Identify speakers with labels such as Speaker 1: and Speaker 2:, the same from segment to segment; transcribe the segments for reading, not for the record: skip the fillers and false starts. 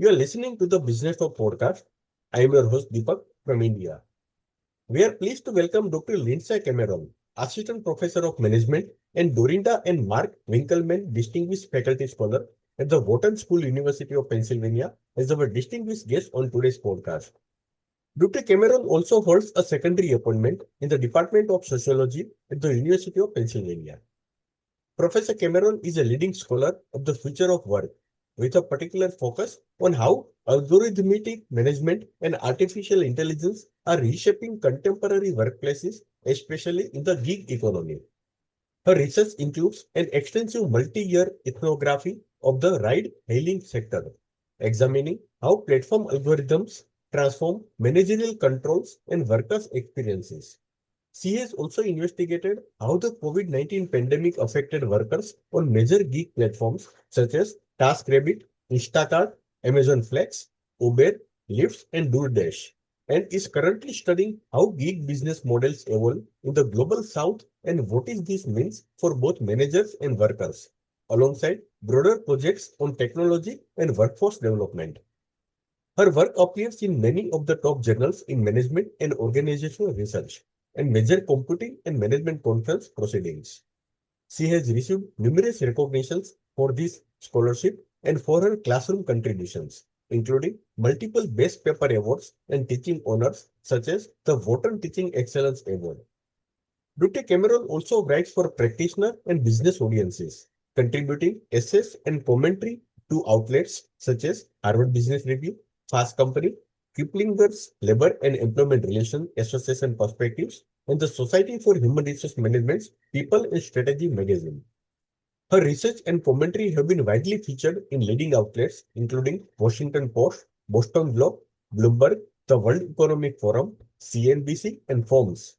Speaker 1: You are listening to the Businesstalk podcast. I am your host Deepak from India. We are pleased to welcome Dr. Lindsey Cameron, Assistant Professor of Management, and Dorinda and Mark Winkelman, Distinguished Faculty Scholar at the Wharton School, University of Pennsylvania, as our distinguished guest on today's podcast. Dr. Cameron also holds a secondary appointment in the Department of Sociology at the University of Pennsylvania. Professor Cameron is a leading scholar of the future of work, with a particular focus on how algorithmic management and artificial intelligence are reshaping contemporary workplaces, especially in the gig economy. Her research includes an extensive multi-year ethnography of the ride-hailing sector, examining how platform algorithms transform managerial controls and workers' experiences. She has also investigated how the COVID-19 pandemic affected workers on major gig platforms such as TaskRabbit, Instacart, Amazon Flex, Uber, Lyft, and DoorDash, and is currently studying how gig business models evolve in the global south and what is this means for both managers and workers, alongside broader projects on technology and workforce development. Her work appears in many of the top journals in management and organizational research and major computing and management conference proceedings. She has received numerous recognitions for this scholarship and for her classroom contributions, including multiple Best Paper Awards and teaching honors such as the Wharton Teaching Excellence Award. Dr. Cameron also writes for practitioner and business audiences, contributing essays and commentary to outlets such as Harvard Business Review, Fast Company, Kiplinger's Labor and Employment Relations Association Perspectives, and the Society for Human Resource Management's People and Strategy magazine. Her research and commentary have been widely featured in leading outlets including Washington Post, Boston Globe, Bloomberg, the World Economic Forum, CNBC, and Forbes,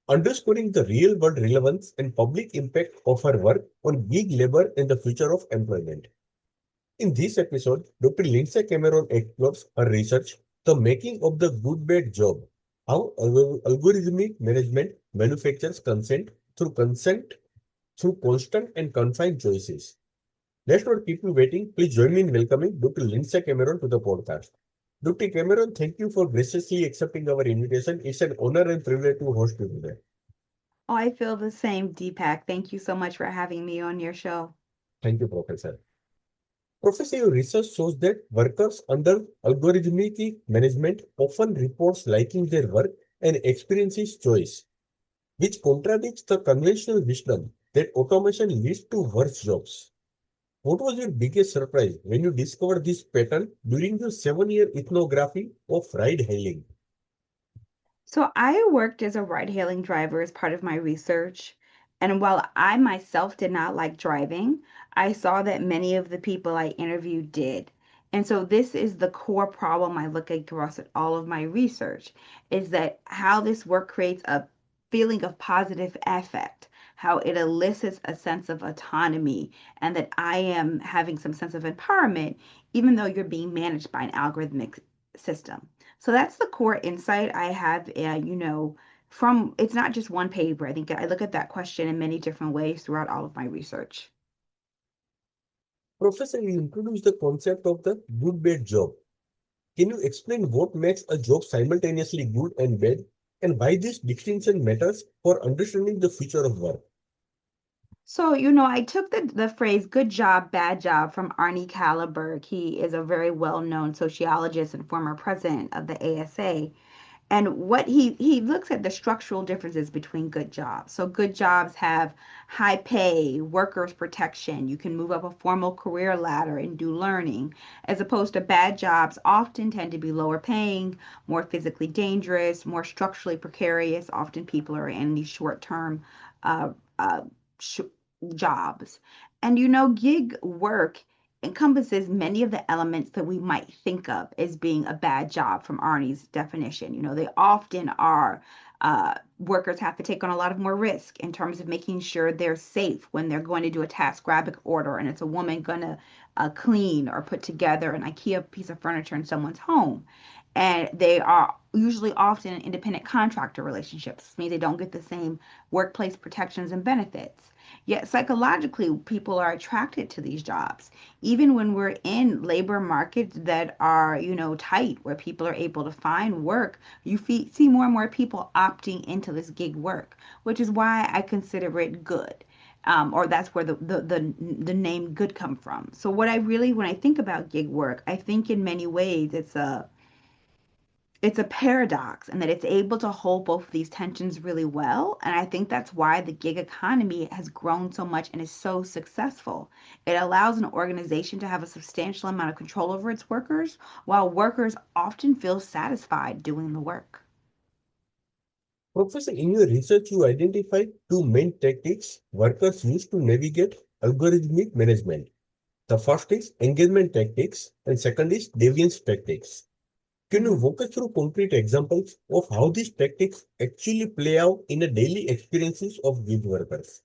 Speaker 1: underscoring the real-world relevance and public impact of her work on gig labor and the future of employment. In this episode, Dr. Lindsey Cameron explores her research, the making of the good bad job, how algorithmic management manufactures consent through constant and confined choices. Let's not keep you waiting. Please join me in welcoming Dr. Lindsey Cameron to the podcast. Dr. Cameron, thank you for graciously accepting our invitation. It's an honor and privilege to host you today.
Speaker 2: Oh, I feel the same, Deepak. Thank you so much for having me on your show.
Speaker 1: Thank you, Professor. Professor, your research shows that workers under algorithmic management often reports liking their work and experiences choice, which contradicts the conventional wisdom that automation leads to worse jobs. What was your biggest surprise when you discovered this pattern during your 7-year ethnography of ride hailing?
Speaker 2: So, I worked as a ride hailing driver as part of my research. And while I myself did not like driving, I saw that many of the people I interviewed did. And so, this is the core problem I look at across at all of my research is that how this work creates a feeling of positive affect, how it elicits a sense of autonomy, and that I am having some sense of empowerment, even though you're being managed by an algorithmic system. So that's the core insight I have, from it's not just one paper. I think I look at that question in many different ways throughout all of my research.
Speaker 1: Professor, you introduced the concept of the good bad job. Can you explain what makes a job simultaneously good and bad, and why this distinction matters for understanding the future of work?
Speaker 2: So, I took the phrase good job, bad job from Arnie Kallenberg. He is a very well known sociologist and former president of the ASA. And what he looks at the structural differences between good jobs. So good jobs have high pay, workers protection. You can move up a formal career ladder and do learning, as opposed to bad jobs often tend to be lower paying, more physically dangerous, more structurally precarious. Often people are in these short term uh, uh, sh- jobs. And gig work encompasses many of the elements that we might think of as being a bad job from Arnie's definition. They often are. Workers have to take on a lot of more risk in terms of making sure they're safe when they're going to do a TaskRabbit order and it's a woman going to clean or put together an IKEA piece of furniture in someone's home. And they are usually often in independent contractor relationships. This means they don't get the same workplace protections and benefits. Yet psychologically, people are attracted to these jobs. Even when we're in labor markets that are, tight, where people are able to find work, see more and more people opting into this gig work, which is why I consider it good. Or that's where the name good come from. So when I think about gig work, I think in many ways it's a paradox and that it's able to hold both of these tensions really well. And I think that's why the gig economy has grown so much and is so successful. It allows an organization to have a substantial amount of control over its workers, while workers often feel satisfied doing the work.
Speaker 1: Professor, in your research, you identified two main tactics workers use to navigate algorithmic management. The first is engagement tactics, and second is deviance tactics. Can you
Speaker 2: Mhm.
Speaker 1: walk us through concrete examples of how these tactics actually play out in the daily experiences of gig workers?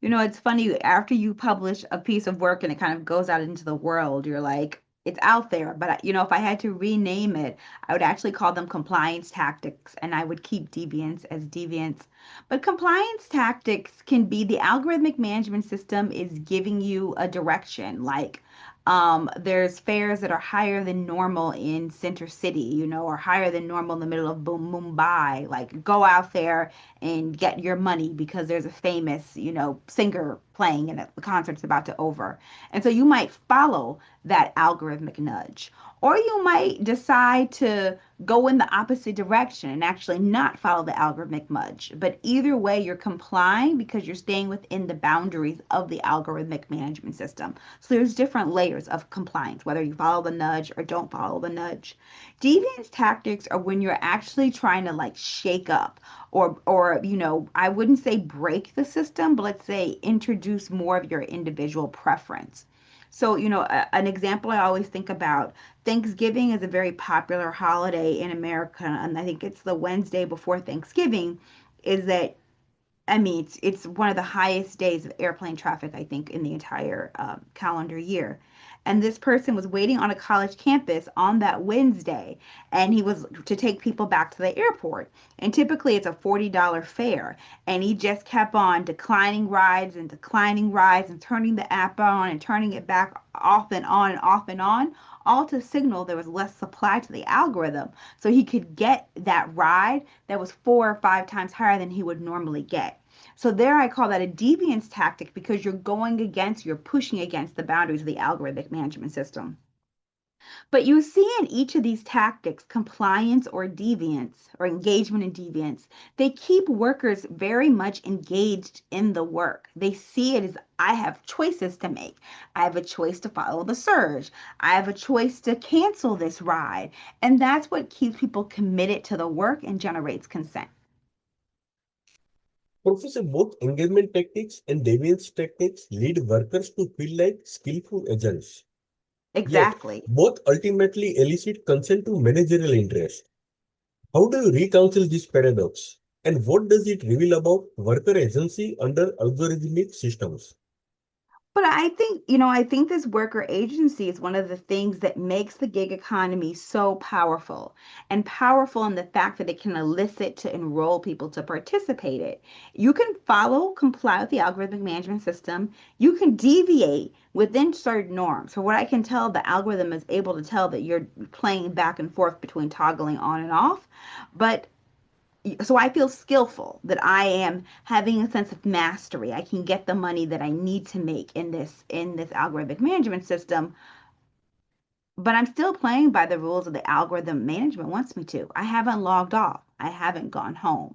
Speaker 2: It's funny after you publish a piece of work and it kind of goes out into the world, you're like, it's out there. But, if I had to rename it, I would actually call them compliance tactics and I would keep deviance as deviance. But compliance tactics can be the algorithmic management system is giving you a direction. Like, there's fares that are higher than normal in Center City, or higher than normal in the middle of Mumbai. Like, go out there and get your money because there's a famous, singer playing and the concert's about to over. And so you might follow that algorithmic nudge. Or you might decide to go in the opposite direction and actually not follow the algorithmic nudge. But either way, you're complying because you're staying within the boundaries of the algorithmic management system. So there's different layers of compliance, whether you follow the nudge or don't follow the nudge. Deviance tactics are when you're actually trying to like shake up or I wouldn't say break the system, but let's say introduce more of your individual preference. So, an example I always think about, Thanksgiving is a very popular holiday in America, and I think it's the Wednesday before Thanksgiving, is that I mean, it's one of the highest days of airplane traffic, I think, in the entire calendar year. And this person was waiting on a college campus on that Wednesday, and he was to take people back to the airport. And typically it's a $40 fare. And he just kept on declining rides and turning the app on and turning it back off and on and off and on, all to signal there was less supply to the algorithm. So he could get that ride that was 4 or 5 times higher than he would normally get. So there I call that a deviance tactic because you're pushing against the boundaries of the algorithmic management system. But you see in each of these tactics, compliance or deviance or engagement and deviance, they keep workers very much engaged in the work. They see it as I have choices to make. I have a choice to follow the surge. I have a choice to cancel this ride. And that's what keeps people committed to the work and generates consent.
Speaker 1: Professor, both engagement tactics and deviance tactics lead workers to feel like skillful agents. Yet,
Speaker 2: Exactly.
Speaker 1: both ultimately elicit consent to managerial interest. How do you reconcile this paradox? And what does it reveal about worker agency under algorithmic systems?
Speaker 2: But I think this worker agency is one of the things that makes the gig economy so powerful and powerful in the fact that it can elicit to enroll people to participate it. You can comply with the algorithmic management system. You can deviate within certain norms. For what I can tell, the algorithm is able to tell that you're playing back and forth between toggling on and off. But so I feel skillful that I am having a sense of mastery. I can get the money that I need to make in this algorithmic management system, but I'm still playing by the rules of the algorithm management wants me to. I haven't logged off. I haven't gone home.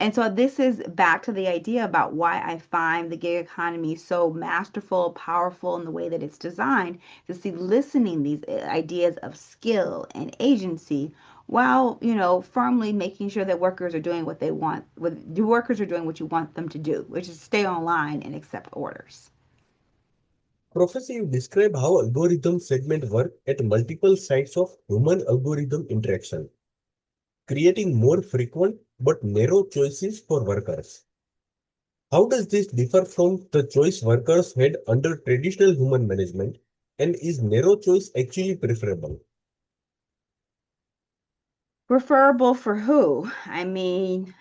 Speaker 2: And so this is back to the idea about why I find the gig economy so masterful, powerful in the way that it's designed to see listening these ideas of skill and agency while, firmly making sure that workers are doing what they want, the workers are doing what you want them to do, which is stay online and accept orders.
Speaker 1: Professor, you describe how algorithm segment work at multiple sites of human algorithm interaction, creating more frequent but narrow choices for workers. How does this differ from the choice workers had under traditional human management? And is narrow choice actually preferable?
Speaker 2: Preferable for who? I mean,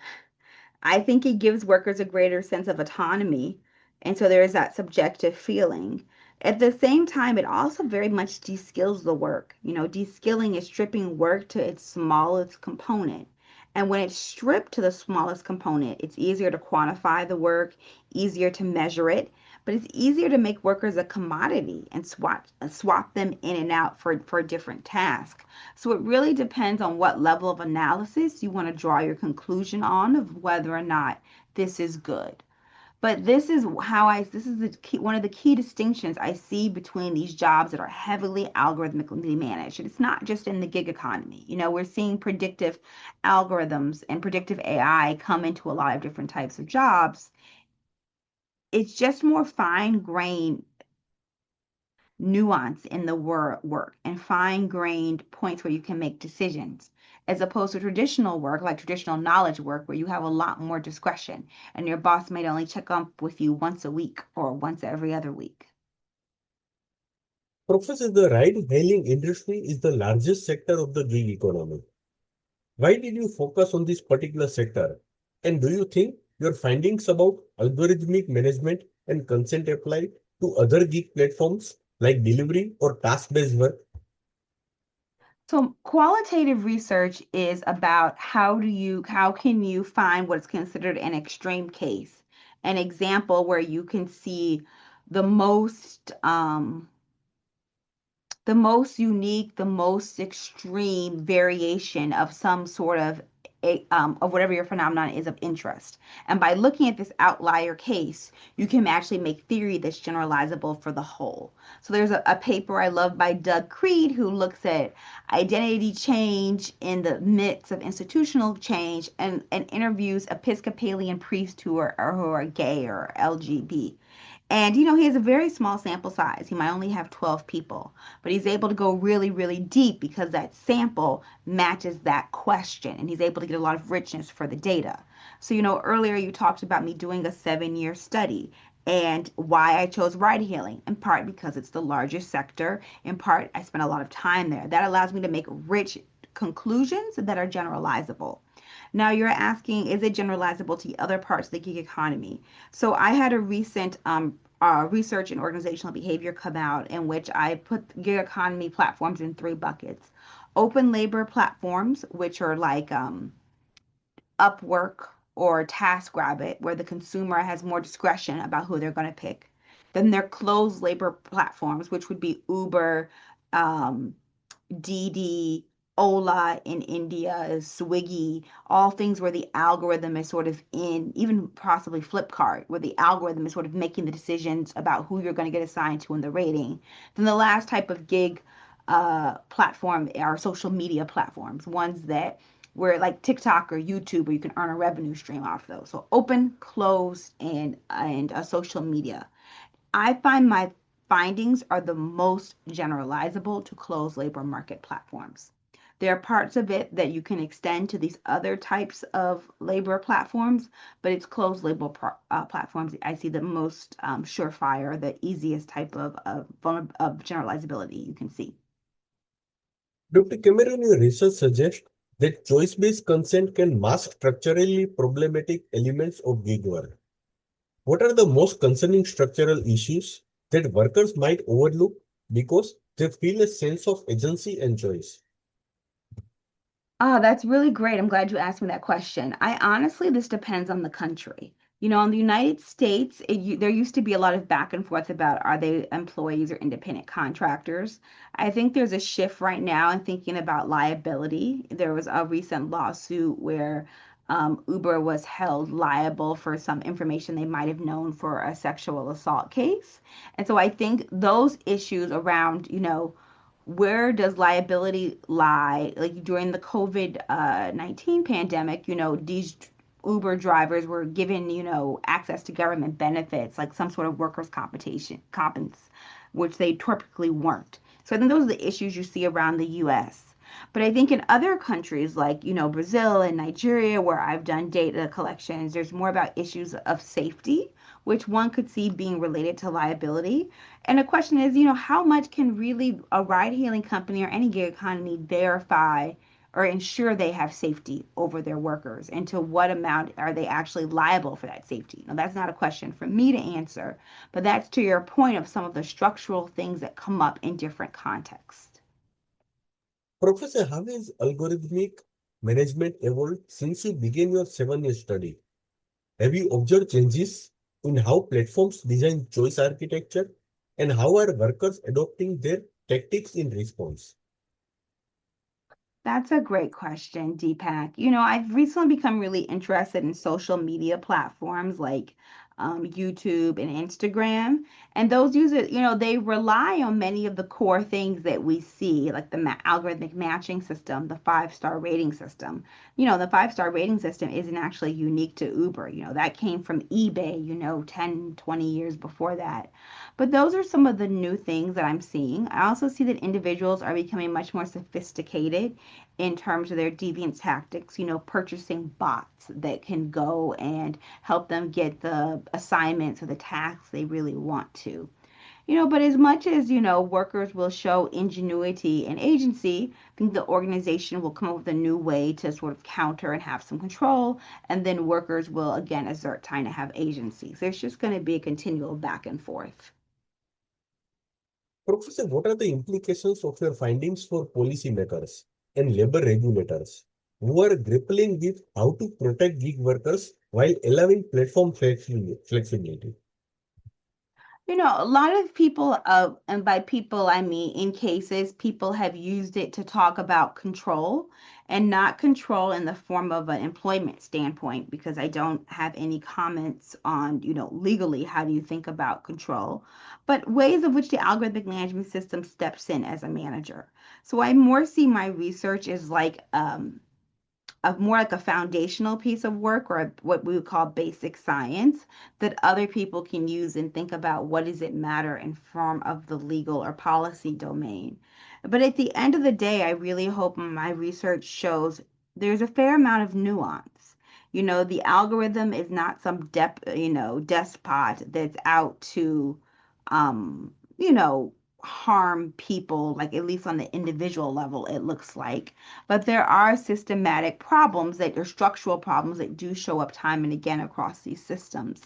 Speaker 2: I think it gives workers a greater sense of autonomy. And so there is that subjective feeling. At the same time, it also very much de-skills the work. De-skilling is stripping work to its smallest component. And when it's stripped to the smallest component, it's easier to quantify the work, easier to measure it, but it's easier to make workers a commodity and swap them in and out for different tasks. So it really depends on what level of analysis you want to draw your conclusion on of whether or not this is good. But this is one of the key distinctions I see between these jobs that are heavily algorithmically managed. And it's not just in the gig economy. We're seeing predictive algorithms and predictive AI come into a lot of different types of jobs. It's just more fine-grained nuance in the work and fine-grained points where you can make decisions, as opposed to traditional work, like traditional knowledge work, where you have a lot more discretion and your boss might only check up with you once a week or once every other week.
Speaker 1: Professor, the ride-hailing industry is the largest sector of the gig economy. Why did you focus on this particular sector? And do you think your findings about algorithmic management and consent apply to other gig platforms like delivery or task-based work?
Speaker 2: So qualitative research is about how can you find what's considered an extreme case, an example where you can see the most unique, the most extreme variation of some sort of whatever your phenomenon is of interest. And by looking at this outlier case, you can actually make theory that's generalizable for the whole. So there's a paper I love by Doug Creed who looks at identity change in the midst of institutional change and interviews Episcopalian priests who are gay or LGBT. And he has a very small sample size. He might only have 12 people, but he's able to go really, really deep because that sample matches that question and he's able to get a lot of richness for the data. So, earlier you talked about me doing a 7-year study and why I chose ride hailing, in part because it's the largest sector, in part I spent a lot of time there. That allows me to make rich conclusions that are generalizable. Now you're asking, is it generalizable to other parts of the gig economy? So I had a recent research and organizational behavior come out in which I put gig economy platforms in three buckets. Open labor platforms, which are like Upwork or TaskRabbit, where the consumer has more discretion about who they're going to pick. Then there are closed labor platforms, which would be Uber, um, Didi, Ola in India, Swiggy, all things where the algorithm is sort of in, even possibly Flipkart, where the algorithm is sort of making the decisions about who you're going to get assigned to in the rating. Then the last type of gig platform are social media platforms, ones that where like TikTok or YouTube, where you can earn a revenue stream off those. So open, closed, and social media. I find my findings are the most generalizable to closed labor market platforms. There are parts of it that you can extend to these other types of labor platforms, but it's closed labor platforms I see the most surefire, the easiest type of generalizability you can see.
Speaker 1: Dr. Cameron, your research suggests that choice-based consent can mask structurally problematic elements of gig work. What are the most concerning structural issues that workers might overlook because they feel a sense of agency and choice?
Speaker 2: Ah, that's really great. I'm glad you asked me that question. This depends on the country. In the United States, there used to be a lot of back and forth about are they employees or independent contractors. I think there's a shift right now in thinking about liability. There was a recent lawsuit where Uber was held liable for some information they might have known for a sexual assault case. And so I think those issues around, where does liability lie? Like during the COVID 19 pandemic, these Uber drivers were given, access to government benefits, like some sort of workers' compens, which they typically weren't. So I think those are the issues you see around the US. But I think in other countries like, Brazil and Nigeria, where I've done data collections, there's more about issues of safety, which one could see being related to liability. And the question is, how much can really a ride hailing company or any gig economy verify or ensure they have safety over their workers, and to what amount are they actually liable for that safety? Now, that's not a question for me to answer, but that's to your point of some of the structural things that come up in different contexts.
Speaker 1: Professor, how has algorithmic management evolved since you began your 7-year study? Have you observed changes in how platforms design choice architecture, and how are workers adopting their tactics in response?
Speaker 2: That's a great question, Deepak. I've recently become really interested in social media platforms like YouTube and Instagram. And those users, they rely on many of the core things that we see, like the algorithmic matching system, the 5-star rating system. The 5-star rating system isn't actually unique to Uber. That came from eBay, 10, 20 years before that. But those are some of the new things that I'm seeing. I also see that individuals are becoming much more sophisticated in terms of their deviant tactics, purchasing bots that can go and help them get the assignments or the tasks they really want to. But as much as, workers will show ingenuity and agency, I think the organization will come up with a new way to sort of counter and have some control. And then workers will, again, assert time to have agency. So it's just going to be a continual back and forth.
Speaker 1: Professor, what are the implications of your findings for policymakers and labor regulators who are grappling with how to protect gig workers while allowing platform flexibility?
Speaker 2: A lot of people, and by people I mean in cases, people have used it to talk about control, and not control in the form of an employment standpoint, because I don't have any comments on, legally, how do you think about control, but ways of which the algorithmic management system steps in as a manager. So I more see my research as like more like a foundational piece of work, or what we would call basic science, that other people can use and think about what does it matter in form of the legal or policy domain. But at the end of the day, I really hope my research shows there's a fair amount of nuance. The algorithm is not some despot that's out to you know harm people, like at least on the individual level it looks like. But there are systematic problems that are structural problems that do show up time and again across these systems.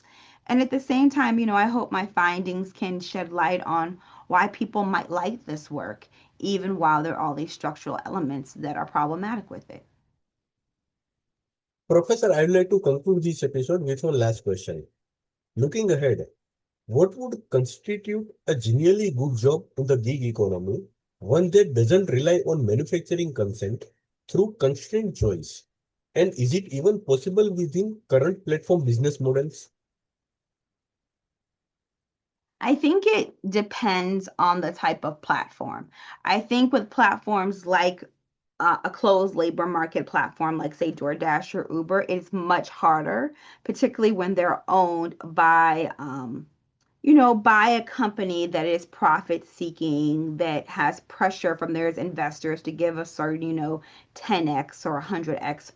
Speaker 2: And at the same time, I hope my findings can shed light on why people might like this work, even while there are all these structural elements that are problematic with it.
Speaker 1: Professor, I would like to conclude this episode with one last question. Looking ahead, what would constitute a genuinely good job in the gig economy, one that doesn't rely on manufacturing consent through constrained choice? And is it even possible within current platform business models?
Speaker 2: I think it depends on the type of platform. I think with platforms like a closed labor market platform, like say DoorDash or Uber, it's much harder, particularly when they're owned by a company that is profit seeking, that has pressure from their investors to give a certain, 10x or 100x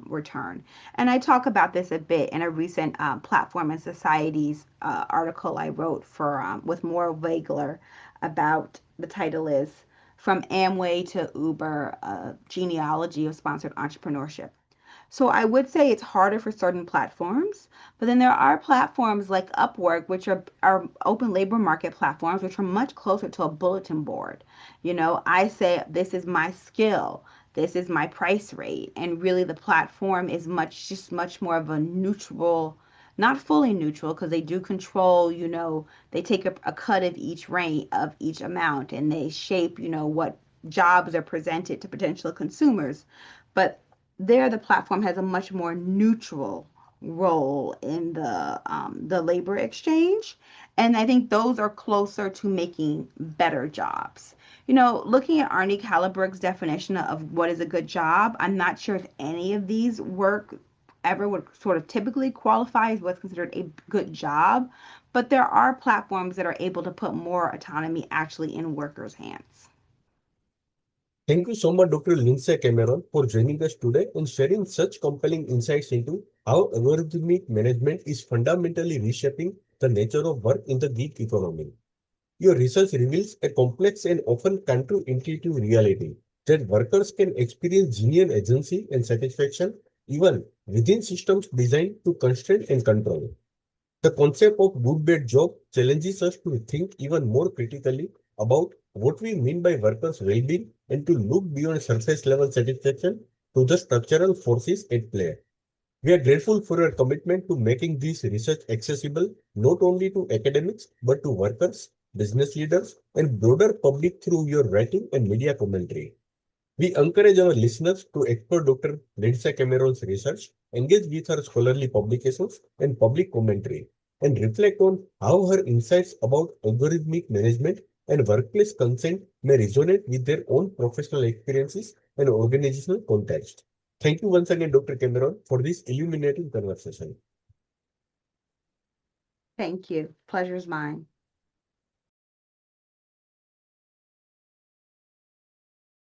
Speaker 2: return. And I talk about this a bit in a recent Platform and Societies article I wrote for with Moore Wagler about, the title is From Amway to Uber, a genealogy of sponsored entrepreneurship. So I would say it's harder for certain platforms, but then there are platforms like Upwork, which are open labor market platforms, which are much closer to a bulletin board. I say, this is my skill, this is my price rate, and really the platform is much more of a neutral, not fully neutral, because they do control, they take a cut of each rate of each amount, and they shape, what jobs are presented to potential consumers. But there the platform has a much more neutral role in the labor exchange, and I think those are closer to making better jobs. Looking at Arnie Caliberg's definition of what is a good job, I'm not sure if any of these work ever would sort of typically qualify as what's considered a good job, but there are platforms that are able to put more autonomy actually in workers' hands.
Speaker 1: Thank you so much, Dr. Lindsey Cameron, for joining us today and sharing such compelling insights into how algorithmic management is fundamentally reshaping the nature of work in the gig economy. Your research reveals a complex and often counterintuitive reality that workers can experience genuine agency and satisfaction even within systems designed to constrain and control. The concept of good bad job challenges us to think even more critically about what we mean by workers' well-being and to look beyond surface level satisfaction to the structural forces at play. We are grateful for your commitment to making this research accessible not only to academics but to workers, business leaders, and broader public through your writing and media commentary. We encourage our listeners to explore Dr. Lindsey Cameron's research, engage with her scholarly publications and public commentary, and reflect on how her insights about algorithmic management and workplace consent may resonate with their own professional experiences and organizational context. Thank you once again, Dr. Cameron, for this illuminating conversation.
Speaker 2: Thank you. Pleasure's mine.